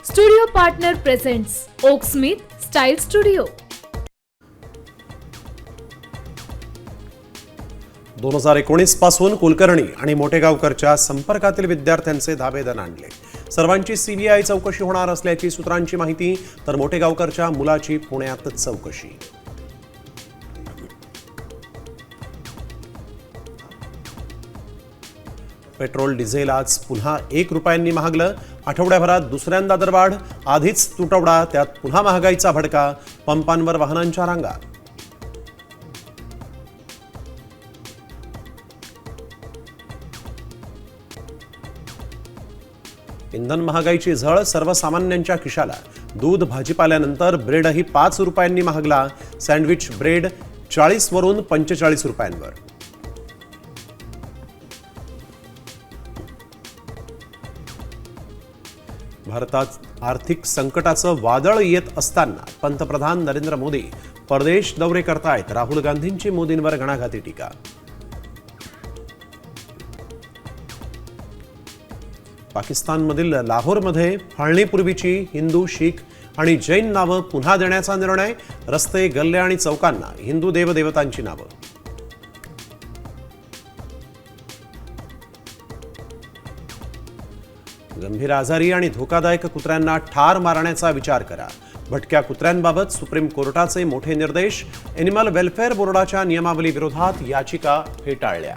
Studio partner presents Oak Smith style studio. 2019 पासून कुलकर्णी आणि मोटेगावकरच्या संपर्कातील विद्यार्थ्यांचे धाबे दणाणले. सर्वांची सीबीआय चौकशी होणार असल्याची सूत्रांची माहिती, तर मोटेगावकरच्या मुलाची पुण्यात चौकशी. पेट्रोल डिझेल आज पुन्हा 1 रुपयांनी महागलं. आठवड्याभरात दुसऱ्यांदा दरवाढ. आधीच तुटवडा, त्यात पुन्हा महागाईचा भडका. पंपांवर वाहनांच्या रांगा. इंधन महागाईची झळ सर्वसामान्यांच्या खिशाला. दूध भाजीपाल्यानंतर ब्रेडही 5 रुपयांनी महागला. सँडविच ब्रेड 40 वरून 45 रुपयांवर. भारतात आर्थिक संकटाचं वादळ येत असताना पंतप्रधान नरेंद्र मोदी परदेश दौरे करतायत. राहुल गांधींची मोदींवर घणाघाती टीका. पाकिस्तानमधील लाहोरमध्ये फाळणीपूर्वीची हिंदू, शीख आणि जैन नावं पुन्हा देण्याचा निर्णय. रस्ते, गल्ले आणि चौकांना हिंदू देवदेवतांची नावं. गंभीर आजारी आणि धोकादायक कुत्र्यांना ठार मारण्याचा विचार करा. भटक्या कुत्र्यांबाबत सुप्रीम कोर्टाचे मोठे निर्देश. एनिमल वेल्फेअर बोर्डाच्या नियमावली विरोधात याचिका फेटाळल्या.